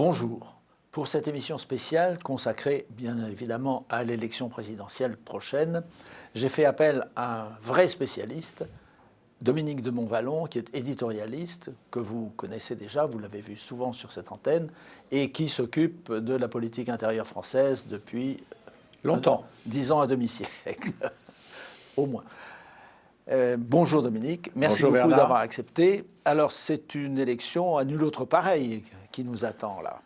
bonjour. Pour cette émission spéciale consacrée bien évidemment à l'élection présidentielle prochaine, j'ai fait appel à un vrai spécialiste, Dominique de Montvalon, qui est éditorialiste, que vous connaissez déjà, vous l'avez vu souvent sur cette antenne, et qui s'occupe de la politique intérieure française depuis longtemps, 10 ans à demi-siècle, au moins. Bonjour Dominique, merci Bonjour beaucoup Bernard. d'avoir accepté. Alors c'est une élection à nul autre pareil qui nous attend là.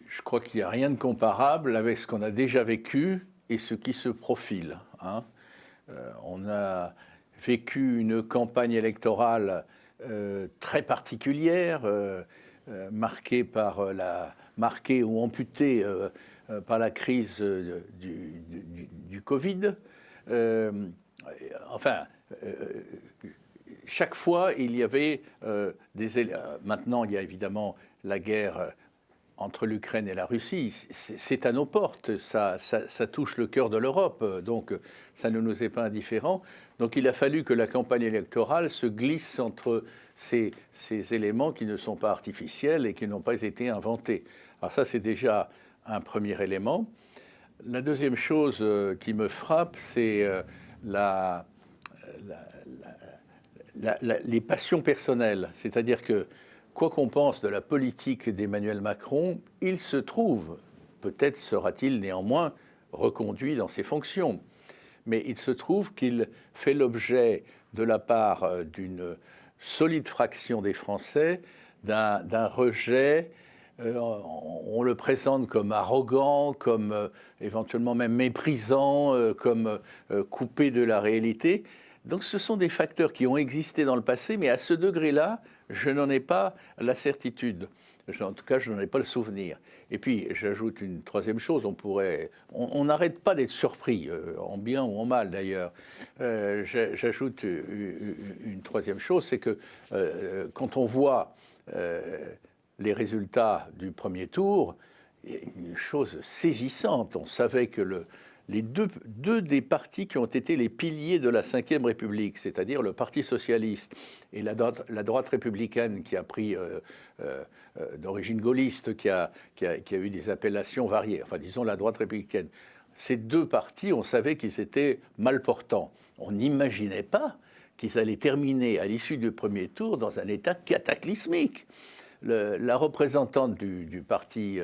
Je crois qu'il n'y a rien de comparable avec ce qu'on a déjà vécu et ce qui se profile. On a vécu une campagne électorale très particulière, marquée ou amputée par la crise du Covid. Chaque fois, il y avait maintenant, il y a évidemment la guerre entre l'Ukraine et la Russie. C'est à nos portes, ça touche le cœur de l'Europe, donc ça ne nous est pas indifférent. Donc il a fallu que la campagne électorale se glisse entre ces éléments qui ne sont pas artificiels et qui n'ont pas été inventés. Alors ça, c'est déjà un premier élément. La deuxième chose qui me frappe, c'est les passions personnelles. C'est-à-dire que, quoi qu'on pense de la politique d'Emmanuel Macron, il se trouve, peut-être sera-t-il néanmoins reconduit dans ses fonctions, mais il se trouve qu'il fait l'objet, de la part d'une solide fraction des Français, d'un rejet. On le présente comme arrogant, comme éventuellement même méprisant, comme coupé de la réalité. Donc ce sont des facteurs qui ont existé dans le passé, mais à ce degré-là, je n'en ai pas la certitude. En tout cas, je n'en ai pas le souvenir. Et puis, j'ajoute une troisième chose, on n'arrête pas d'être surpris, en bien ou en mal d'ailleurs. J'ajoute une troisième chose, c'est que quand on voit les résultats du premier tour, une chose saisissante. On savait que les deux des partis qui ont été les piliers de la Ve République, c'est-à-dire le Parti socialiste et la droite républicaine qui a pris d'origine gaulliste, qui a eu des appellations variées, enfin disons la droite républicaine, ces deux partis, on savait qu'ils étaient mal portants. On n'imaginait pas qu'ils allaient terminer à l'issue du premier tour dans un état cataclysmique. La représentante du Parti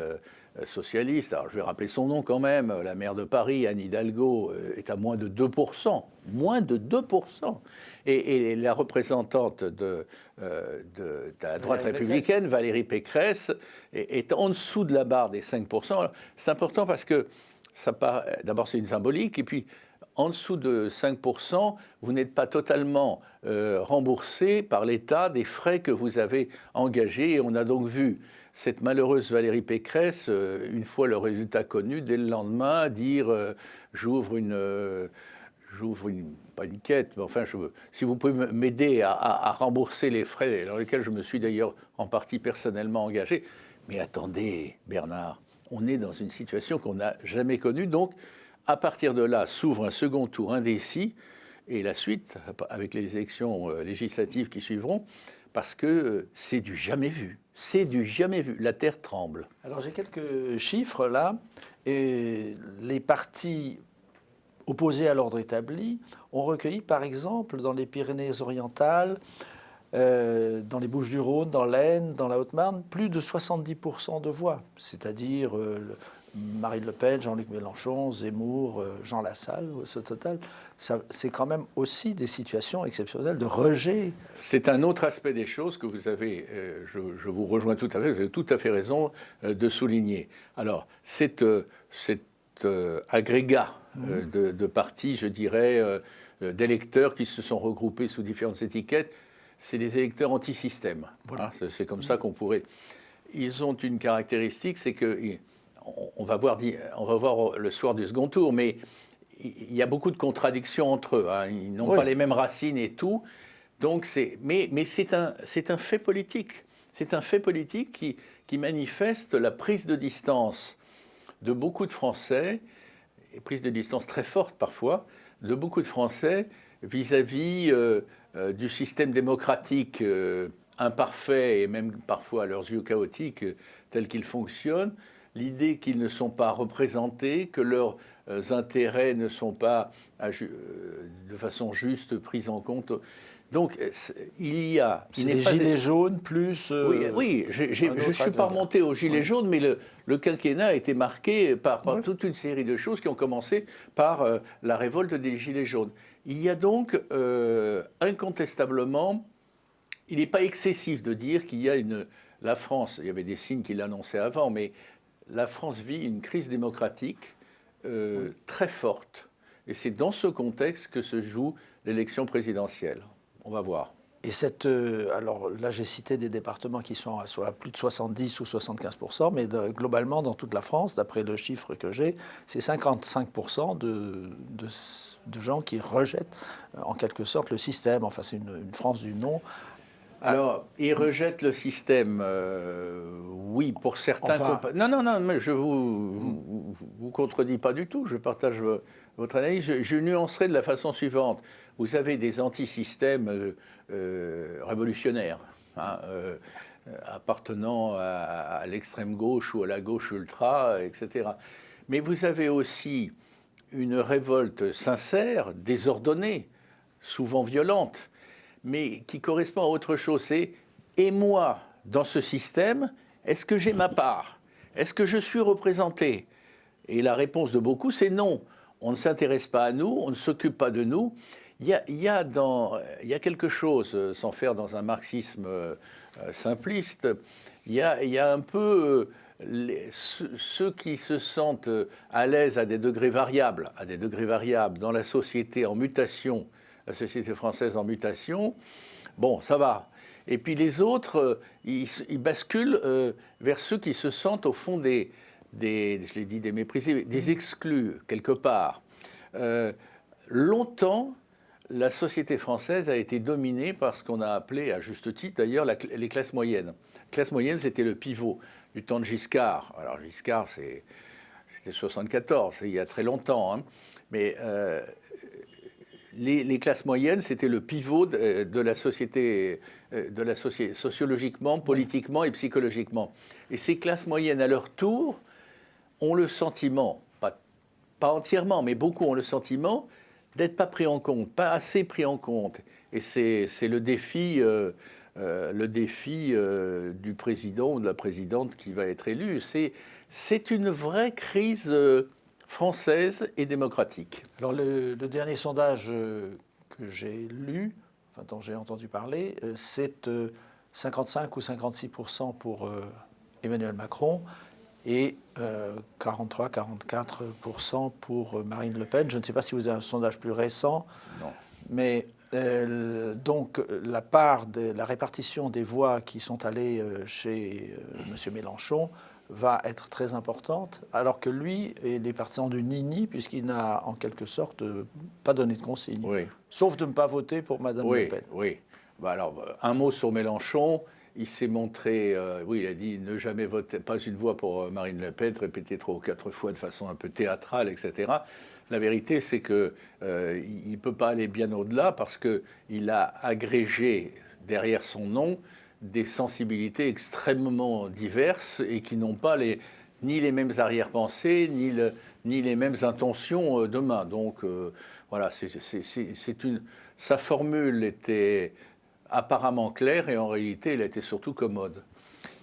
socialiste, alors je vais rappeler son nom quand même, la maire de Paris, Anne Hidalgo, est à moins de 2%. Moins de 2%. Et la représentante de la droite républicaine, Valérie Pécresse, est en dessous de la barre des 5%. C'est important parce que, d'abord c'est une symbolique, et puis en dessous de 5%, vous n'êtes pas totalement remboursé par l'État des frais que vous avez engagés. Et on a donc vu cette malheureuse Valérie Pécresse, une fois le résultat connu, dès le lendemain, dire j'ouvre pas une quête, mais enfin, si vous pouvez m'aider à rembourser les frais dans lesquels je me suis d'ailleurs en partie personnellement engagé. Mais attendez, Bernard, on est dans une situation qu'on n'a jamais connue, donc à partir de là, s'ouvre un second tour indécis, et la suite, avec les élections législatives qui suivront, parce que c'est du jamais vu. C'est du jamais vu. La terre tremble. Alors j'ai quelques chiffres là, et les partis opposés à l'ordre établi ont recueilli, par exemple, dans les Pyrénées-Orientales, dans les Bouches-du-Rhône, dans l'Aisne, dans la Haute-Marne, plus de 70% de voix, c'est-à-dire Marine Le Pen, Jean-Luc Mélenchon, Zemmour, Jean Lassalle, ce total, c'est quand même aussi des situations exceptionnelles de rejet. C'est un autre aspect des choses que vous avez, je vous rejoins tout à fait, vous avez tout à fait raison de souligner. Alors, cet agrégat de partis, je dirais, d'électeurs qui se sont regroupés sous différentes étiquettes, c'est des électeurs anti-système. Voilà. C'est comme ça qu'on pourrait... Ils ont une caractéristique, c'est que... On va voir le soir du second tour, mais il y a beaucoup de contradictions entre eux. Ils n'ont pas les mêmes racines et tout. Donc mais c'est un fait politique. C'est un fait politique qui manifeste la prise de distance de beaucoup de Français, et prise de distance très forte parfois, de beaucoup de Français vis-à-vis du système démocratique imparfaits et même parfois à leurs yeux chaotiques tels qu'ils fonctionnent, l'idée qu'ils ne sont pas représentés, que leurs intérêts ne sont pas de façon juste pris en compte. Donc il y a... C'est les gilets jaunes plus... oui, je ne suis pas remonté aux gilets jaunes, mais le quinquennat a été marqué par toute une série de choses qui ont commencé par la révolte des gilets jaunes. Il y a donc incontestablement... Il n'est pas excessif de dire qu'il y a la France, il y avait des signes qui l'annonçaient avant, mais la France vit une crise démocratique très forte. Et c'est dans ce contexte que se joue l'élection présidentielle. On va voir. Et alors là, j'ai cité des départements qui sont à plus de 70 ou 75%, mais globalement, dans toute la France, d'après le chiffre que j'ai, c'est 55% de gens qui rejettent en quelque sorte le système. Enfin, c'est une France du non. Alors, ils rejettent le système, oui, pour certains... Non, mais je vous contredis pas du tout, je partage votre analyse. Je nuancerai de la façon suivante. Vous avez des anti-systèmes révolutionnaires, hein, appartenant à l'extrême gauche ou à la gauche ultra, etc. Mais vous avez aussi une révolte sincère, désordonnée, souvent violente, mais qui correspond à autre chose. C'est « et moi, dans ce système, est-ce que j'ai ma part? Est-ce que je suis représenté ?» Et la réponse de beaucoup, c'est non. On ne s'intéresse pas à nous, on ne s'occupe pas de nous. Il y a quelque chose, sans faire dans un marxisme simpliste, il y a un peu ceux qui se sentent à l'aise à des degrés variables dans la société en mutation, la société française en mutation, bon, ça va. Et puis les autres, ils basculent vers ceux qui se sentent au fond je l'ai dit, des méprisés, des exclus, quelque part. Longtemps, la société française a été dominée par ce qu'on a appelé, à juste titre d'ailleurs, les classes moyennes. Les classes moyennes, c'était le pivot du temps de Giscard. Alors Giscard, c'était 74, c'est il y a très longtemps, hein. Mais les classes moyennes, c'était le pivot de la société, sociologiquement, politiquement et psychologiquement. Et ces classes moyennes, à leur tour, ont le sentiment, pas entièrement, mais beaucoup ont le sentiment d'être pas pris en compte, pas assez pris en compte. Et c'est le défi du président ou de la présidente qui va être élu. C'est une vraie crise française et démocratique. Alors le dernier sondage que j'ai lu, enfin, dont j'ai entendu parler, c'est 55 ou 56% pour Emmanuel Macron et 43-44% pour Marine Le Pen. Je ne sais pas si vous avez un sondage plus récent, non. Mais donc la répartition des voix qui sont allées chez M. Mélenchon va être très importante, alors que lui est les partisans du Nini, puisqu'il n'a en quelque sorte pas donné de consigne, oui. Sauf de ne pas voter pour Mme Le Pen. Oui. Bah alors, un mot sur Mélenchon. Il s'est montré, il a dit ne jamais voter, pas une voix pour Marine Le Pen, répété 3 ou 4 fois de façon un peu théâtrale, etc. La vérité, c'est qu'il ne peut pas aller bien au-delà parce qu'il a agrégé derrière son nom des sensibilités extrêmement diverses et qui n'ont pas ni les mêmes arrière-pensées, ni les mêmes intentions demain. Donc, voilà, sa formule était apparemment claire et en réalité, elle était surtout commode.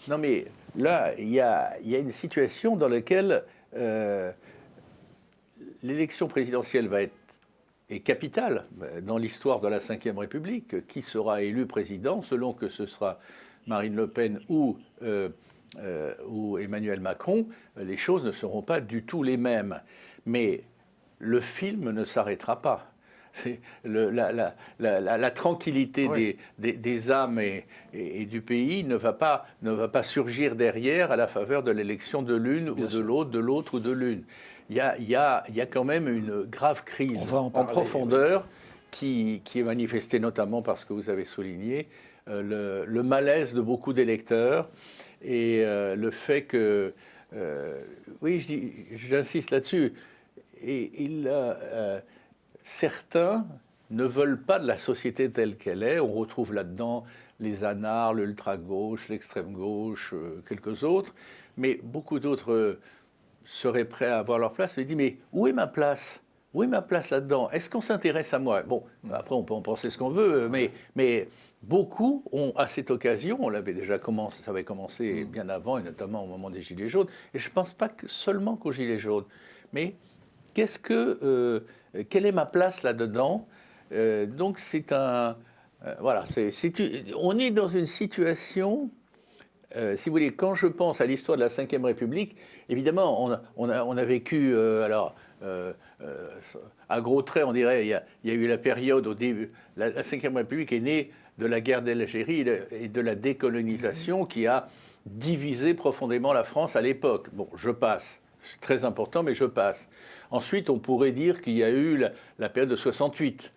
Non, mais là, il y a une situation dans laquelle l'élection présidentielle est capitale dans l'histoire de la Ve République. Qui sera élu président, selon que ce sera Marine Le Pen ou Emmanuel Macron, les choses ne seront pas du tout les mêmes. Mais le film ne s'arrêtera pas. La tranquillité oui. des âmes et du pays ne va pas surgir derrière à la faveur de l'élection de l'une ou de l'autre ou de l'une. Il y a quand même une grave crise en profondeur oui. qui est manifestée notamment par ce que vous avez souligné, le malaise de beaucoup d'électeurs et le fait que, oui, j'insiste là-dessus, certains ne veulent pas de la société telle qu'elle est. On retrouve là-dedans les anards, l'ultra-gauche, l'extrême-gauche, quelques autres, mais beaucoup d'autres seraient prêts à avoir leur place. Mais dit, mais où est ma place ? Où est ma place là-dedans ? Est-ce qu'on s'intéresse à moi ? Bon, après, on peut en penser ce qu'on veut, mais beaucoup ont, à cette occasion, on l'avait déjà commencé, ça avait commencé bien avant, et notamment au moment des Gilets jaunes, et je ne pense pas seulement qu'aux Gilets jaunes, mais quelle est ma place là-dedans ? Donc c'est un... voilà, on est dans une situation... si vous voulez, quand je pense à l'histoire de la Ve République, évidemment, on a vécu, à gros traits, on dirait, il y a eu la période au début. La Ve République est née de la guerre d'Algérie et de la décolonisation qui a divisé profondément la France à l'époque. Bon, je passe. C'est très important, mais je passe. Ensuite, on pourrait dire qu'il y a eu la période de 68.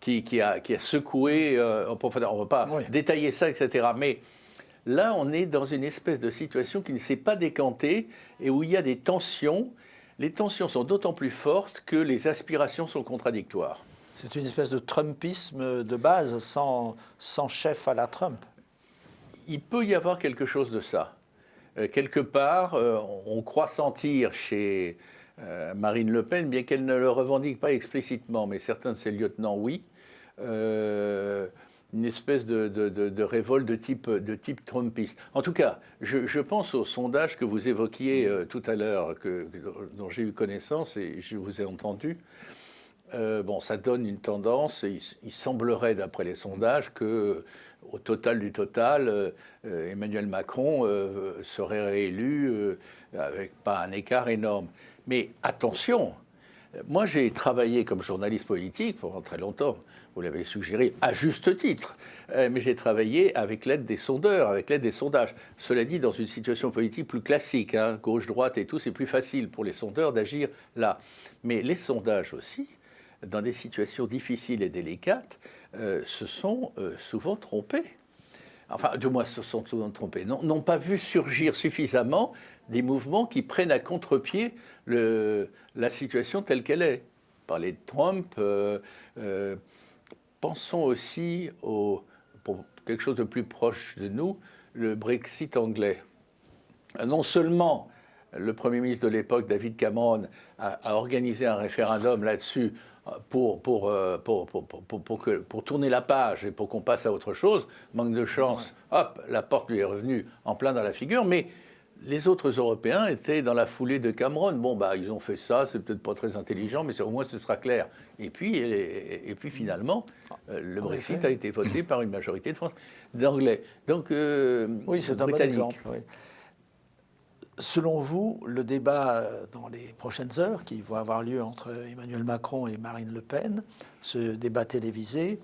Qui a secoué en profondeur. On ne va pas détailler ça, etc. Mais là, on est dans une espèce de situation qui ne s'est pas décantée et où il y a des tensions. Les tensions sont d'autant plus fortes que les aspirations sont contradictoires. C'est une espèce de Trumpisme de base, sans chef à la Trump. Il peut y avoir quelque chose de ça. Quelque part, on croit sentir chez Marine Le Pen, bien qu'elle ne le revendique pas explicitement, mais certains de ses lieutenants, oui, une espèce de révolte de type trumpiste. En tout cas, je pense au sondage que vous évoquiez tout à l'heure, dont j'ai eu connaissance et je vous ai entendu. Bon, ça donne une tendance. Il semblerait, d'après les sondages, que au total du total, Emmanuel Macron serait réélu avec pas un écart énorme. Mais attention, moi j'ai travaillé comme journaliste politique pendant très longtemps, vous l'avez suggéré, à juste titre, mais j'ai travaillé avec l'aide des sondeurs, avec l'aide des sondages. Cela dit, dans une situation politique plus classique, hein, gauche-droite et tout, c'est plus facile pour les sondeurs d'agir là. Mais les sondages aussi, dans des situations difficiles et délicates, se sont souvent trompés. Enfin, du moins, se sont souvent trompés. N'ont pas vu surgir suffisamment des mouvements qui prennent à contre-pied la situation telle qu'elle est. Parler de Trump, pensons aussi pour quelque chose de plus proche de nous, le Brexit anglais. Non seulement le Premier ministre de l'époque, David Cameron, a organisé un référendum là-dessus pour tourner la page et pour qu'on passe à autre chose, manque de chance, hop, la porte lui est revenue en plein dans la figure, mais les autres Européens étaient dans la foulée de Cameron. Bon, bah, ils ont fait ça, c'est peut-être pas très intelligent, mais au moins ce sera clair. Et puis finalement, le Brexit a été voté par une majorité d'Anglais. Donc, oui, c'est un bon exemple. Oui. Selon vous, le débat dans les prochaines heures, qui va avoir lieu entre Emmanuel Macron et Marine Le Pen, ce débat télévisé,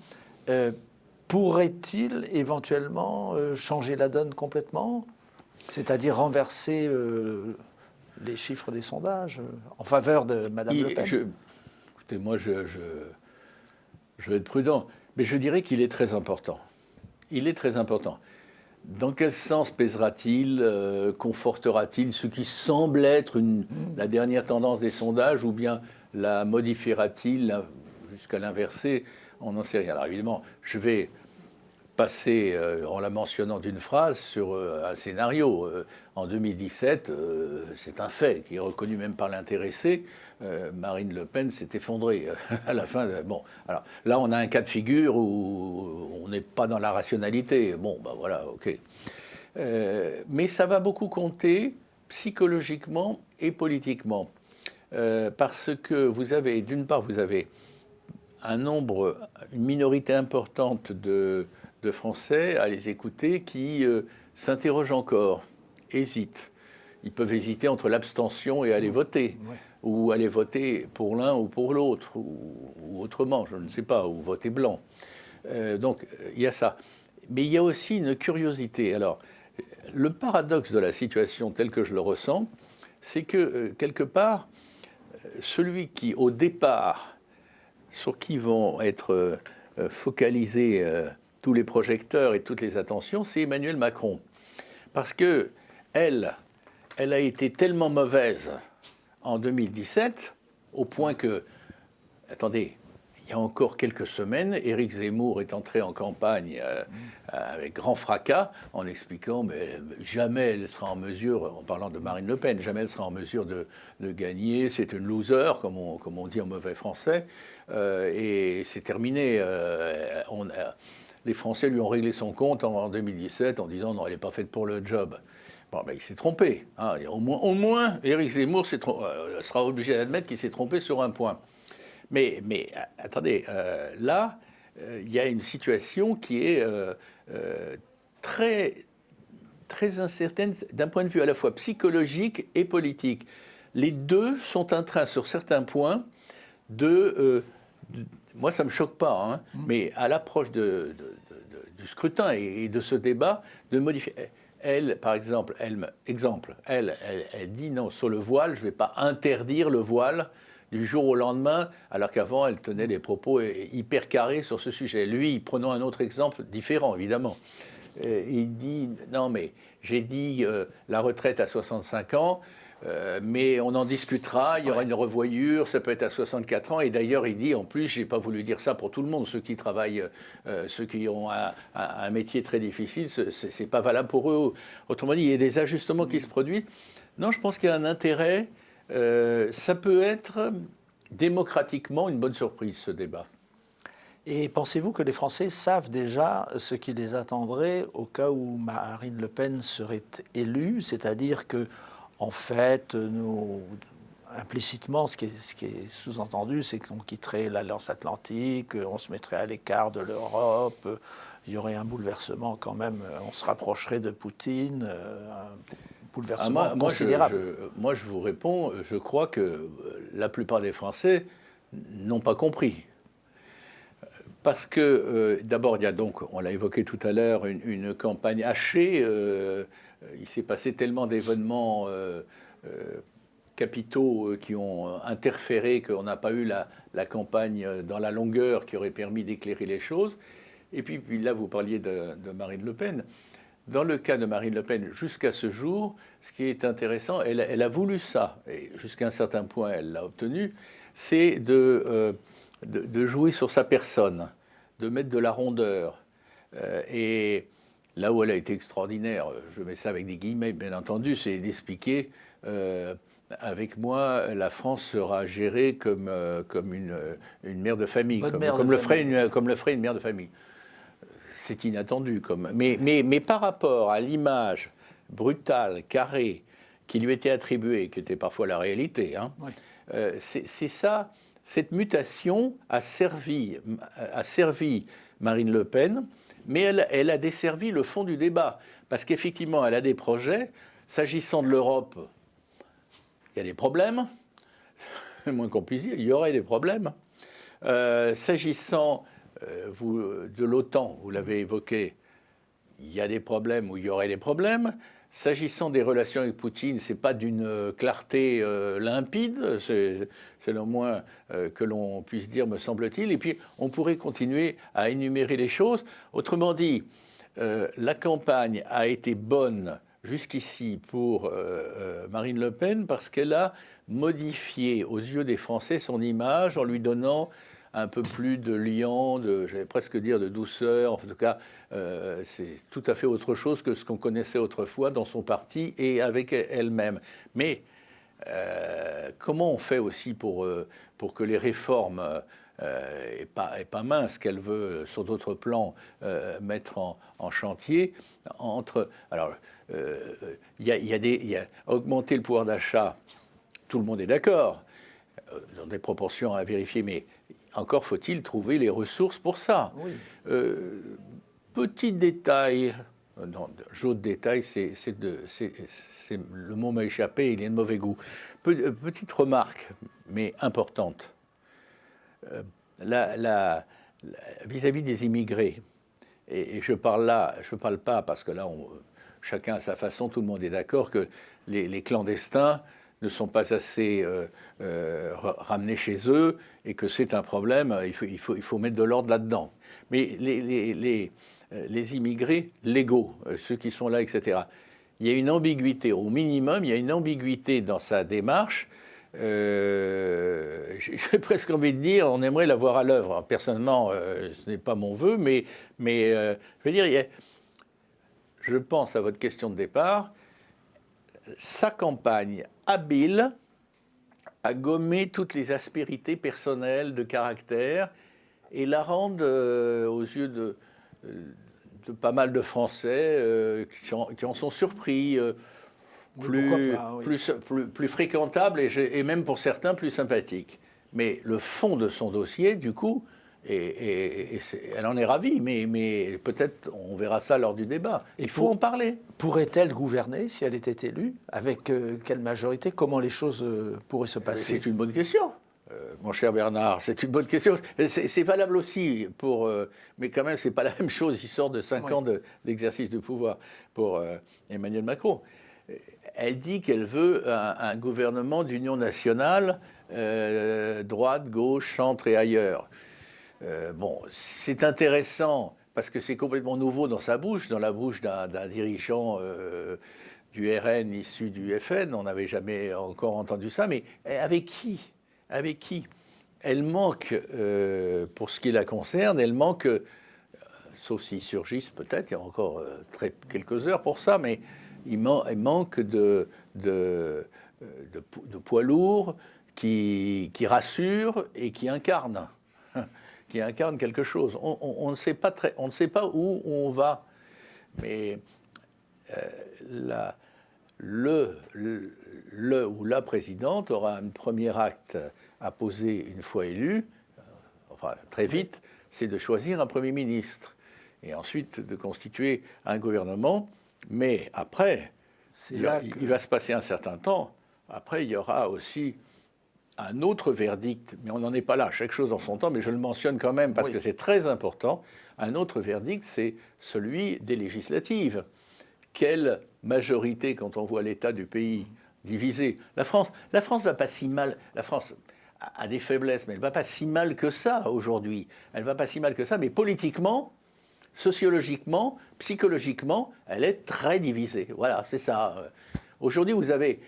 pourrait-il éventuellement changer la donne complètement ? C'est-à-dire renverser les chiffres des sondages en faveur de Mme Le Pen ? Écoutez, moi, je vais être prudent, mais je dirais qu'il est très important. Il est très important. Dans quel sens pèsera-t-il, confortera-t-il ce qui semble être la dernière tendance des sondages, ou bien la modifiera-t-il jusqu'à l'inverser ? On n'en sait rien. Alors évidemment, je vais passer, en la mentionnant d'une phrase, sur un scénario. En 2017, c'est un fait qui est reconnu même par l'intéressé. Marine Le Pen s'est effondrée à la fin. Bon, alors là, on a un cas de figure où on n'est pas dans la rationalité. Bon, ben voilà, ok. Mais ça va beaucoup compter psychologiquement et politiquement. Parce que d'une part, vous avez une minorité importante de Français à les écouter qui s'interrogent encore, hésitent. Ils peuvent hésiter entre l'abstention et aller voter, ou aller voter pour l'un ou pour l'autre, ou autrement, je ne sais pas, ou voter blanc. Donc, il y a ça. Mais il y a aussi une curiosité. Alors, le paradoxe de la situation telle que je le ressens, c'est que, quelque part, celui qui, au départ, sur qui vont être focalisés tous les projecteurs et toutes les attentions, c'est Emmanuel Macron. Parce que elle a été tellement mauvaise en 2017, au point que, attendez, il y a encore quelques semaines, Éric Zemmour est entré en campagne avec grand fracas en expliquant mais jamais elle sera en mesure, en parlant de Marine Le Pen, jamais elle sera en mesure de gagner, c'est une loser, comme on dit en mauvais français, et c'est terminé. Les Français lui ont réglé son compte en 2017 en disant non, elle n'est pas faite pour le job. Bon, ben, il s'est trompé. Hein. Au moins, Éric Zemmour sera obligé d'admettre qu'il s'est trompé sur un point. Mais attendez, là, il y a une situation qui est très, très incertaine d'un point de vue à la fois psychologique et politique. Les deux sont en train, sur certains points, moi, ça ne me choque pas, hein, mais à l'approche du scrutin et de ce débat, de modifier. Elle, par exemple, elle dit non, sur le voile, je ne vais pas interdire le voile du jour au lendemain, alors qu'avant, elle tenait des propos hyper carrés sur ce sujet. Lui, prenons un autre exemple différent, évidemment. Il dit, non, mais j'ai dit la retraite à 65 ans, mais on en discutera, il y aura une revoyure, ça peut être à 64 ans. Et d'ailleurs, il dit, en plus, je n'ai pas voulu dire ça pour tout le monde, ceux qui travaillent, ceux qui ont un métier très difficile, ce n'est pas valable pour eux. Autrement dit, il y a des ajustements qui se produisent. Non, je pense qu'il y a un intérêt. Ça peut être démocratiquement une bonne surprise, ce débat. Et pensez-vous que les Français savent déjà ce qui les attendrait au cas où Marine Le Pen serait élue, c'est-à-dire que, en fait, implicitement, ce qui est sous-entendu, c'est qu'on quitterait l'Alliance Atlantique, on se mettrait à l'écart de l'Europe, il y aurait un bouleversement quand même, on se rapprocherait de Poutine, un bouleversement considérable. Moi, je vous réponds, je crois que la plupart des Français n'ont pas compris. Parce que, d'abord, il y a donc, on l'a évoqué tout à l'heure, une campagne hachée. Il s'est passé tellement d'événements capitaux qui ont interféré qu'on n'a pas eu la campagne dans la longueur qui aurait permis d'éclairer les choses. Et puis là, vous parliez de Marine Le Pen. Dans le cas de Marine Le Pen, jusqu'à ce jour, ce qui est intéressant, elle a voulu ça, et jusqu'à un certain point, elle l'a obtenu, c'est de jouer sur sa personne, de mettre de la rondeur. Et là où elle a été extraordinaire, je mets ça avec des guillemets, bien entendu, c'est d'expliquer, avec moi, la France sera gérée comme une mère de famille, comme le ferait une mère de famille. C'est inattendu. Mais par rapport à l'image brutale, carrée, qui lui était attribuée, qui était parfois la réalité, hein, oui. C'est ça, cette mutation a servi Marine Le Pen, mais elle a desservi le fond du débat. Parce qu'effectivement, elle a des projets. S'agissant de l'Europe, il y a des problèmes. C'est moins qu'on puisse dire, il y aurait des problèmes. S'agissant de l'OTAN, vous l'avez évoqué, il y a des problèmes ou il y aurait des problèmes. S'agissant des relations avec Poutine, ce n'est pas d'une clarté limpide, c'est le moins que l'on puisse dire, me semble-t-il. Et puis, on pourrait continuer à énumérer les choses. Autrement dit, la campagne a été bonne jusqu'ici pour Marine Le Pen parce qu'elle a modifié aux yeux des Français son image en lui donnant un peu plus de liant, j'allais presque dire de douceur. En tout cas, c'est tout à fait autre chose que ce qu'on connaissait autrefois dans son parti et avec elle-même. Mais comment on fait aussi pour que les réformes, et pas minces, qu'elle veut sur d'autres plans mettre en chantier, alors, il y a augmenter le pouvoir d'achat, tout le monde est d'accord, dans des proportions à vérifier, mais encore faut-il trouver les ressources pour ça. Oui. Petit détail, j'autre détail, le mot m'a échappé, il est de mauvais goût. Petite remarque, mais importante. Vis-à-vis des immigrés, et je parle pas parce que là, chacun à sa façon, tout le monde est d'accord que les clandestins ne sont pas assez ramenés chez eux et que c'est un problème, il faut mettre de l'ordre là-dedans. Mais les immigrés légaux, ceux qui sont là, etc., il y a une ambiguïté, au minimum, il y a une ambiguïté dans sa démarche J'ai presque envie de dire, on aimerait la voir à l'œuvre. Personnellement, ce n'est pas mon vœu, mais je veux dire, je pense à votre question de départ, sa campagne habile à gommer toutes les aspérités personnelles de caractère et la rendre, aux yeux de pas mal de Français qui en sont surpris, plus fréquentable et même pour certains plus sympathique. Mais le fond de son dossier, du coup, elle en est ravie, mais peut-être on verra ça lors du débat. Il faut en parler. Pourrait-elle gouverner si elle était élue? Avec quelle majorité? Comment les choses pourraient se passer? C'est une bonne question. Mon cher Bernard, c'est une bonne question. C'est valable aussi pour... mais quand même, ce n'est pas la même chose. Il sort de 5 ans d'exercice de pouvoir pour Emmanuel Macron. Elle dit qu'elle veut un gouvernement d'union nationale, droite, gauche, centre et ailleurs. Bon, c'est intéressant parce que c'est complètement nouveau dans sa bouche, dans la bouche d'un dirigeant du RN issu du FN. On n'avait jamais encore entendu ça, mais avec qui? Avec qui? Elle manque, pour ce qui la concerne, elle manque, sauf s'ils surgissent peut-être, il y a encore quelques heures pour ça, mais il manque de poids lourds qui rassurent et qui incarnent quelque chose. On ne sait pas où on va, mais le ou la présidente aura un premier acte à poser une fois élu, enfin très vite, c'est de choisir un Premier ministre et ensuite de constituer un gouvernement. Mais après, il va se passer un certain temps. Après, il y aura aussi un autre verdict, mais on n'en est pas là, chaque chose en son temps, mais je le mentionne quand même parce que c'est très important. Un autre verdict, c'est celui des législatives. Quelle majorité, quand on voit l'état du pays divisé? La France va pas si mal. La France a des faiblesses, mais elle va pas si mal que ça aujourd'hui. Elle va pas si mal que ça, mais politiquement, sociologiquement, psychologiquement, elle est très divisée. Voilà, c'est ça. Aujourd'hui, vous avez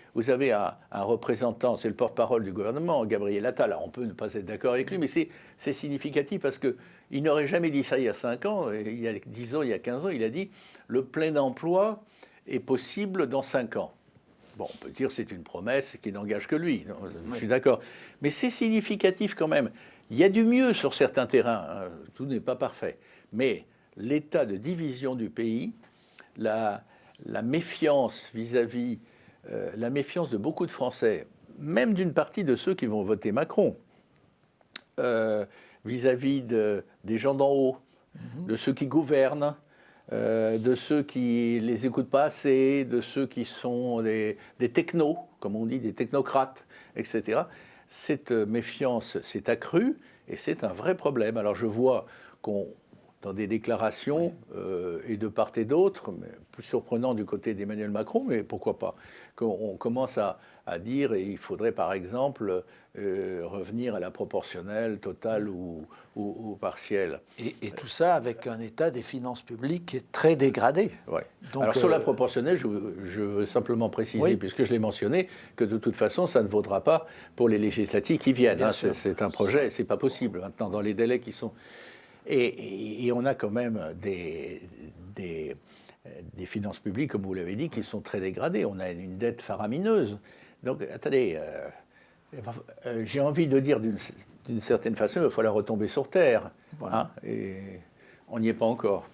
un représentant, c'est le porte-parole du gouvernement, Gabriel Attal. Alors, on peut ne pas être d'accord avec lui, mais c'est significatif parce qu'il n'aurait jamais dit ça il y a 5 ans, il y a 10 ans, il y a 15 ans. Il a dit « le plein emploi est possible dans 5 ans ». Bon, on peut dire que c'est une promesse qui n'engage que lui. Non, je suis d'accord. Mais c'est significatif quand même. Il y a du mieux sur certains terrains. Hein. Tout n'est pas parfait. Mais l'état de division du pays, la méfiance vis-à-vis, la méfiance de beaucoup de Français, même d'une partie de ceux qui vont voter Macron, vis-à-vis des gens d'en haut, de ceux qui gouvernent, de ceux qui les écoutent pas assez, de ceux qui sont des technos, comme on dit, des technocrates, etc. Cette méfiance s'est accrue et c'est un vrai problème. Alors je vois dans des déclarations et de part et d'autre, mais plus surprenant du côté d'Emmanuel Macron, mais pourquoi pas, qu'on commence à dire il faudrait par exemple revenir à la proportionnelle totale ou partielle. Et tout ça avec un état des finances publiques qui est très dégradé. Ouais. Donc, alors sur la proportionnelle, je veux simplement préciser, puisque je l'ai mentionné, que de toute façon, ça ne vaudra pas pour les législatives qui viennent. Hein, c'est un projet, c'est pas possible maintenant dans les délais qui sont... Et on a quand même des finances publiques, comme vous l'avez dit, qui sont très dégradées. On a une dette faramineuse. Donc, attendez, j'ai envie de dire d'une certaine façon, il va falloir retomber sur terre. Voilà. Hein, et on n'y est pas encore.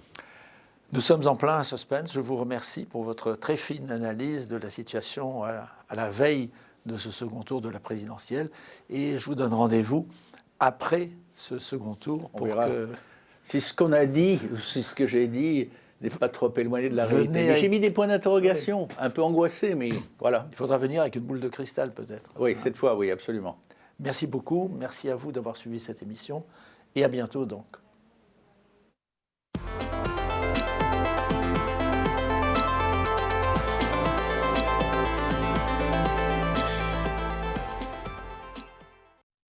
Nous sommes en plein suspense. Je vous remercie pour votre très fine analyse de la situation à la veille de ce second tour de la présidentielle. Et je vous donne rendez-vous après ce second tour pour que... Si ce qu'on a dit, ou si ce que j'ai dit n'est pas trop éloigné de la réalité. J'ai mis des points d'interrogation, un peu angoissés, mais voilà. Il faudra venir avec une boule de cristal peut-être. Oui, cette fois, oui, absolument. Merci beaucoup. Merci à vous d'avoir suivi cette émission. Et à bientôt donc.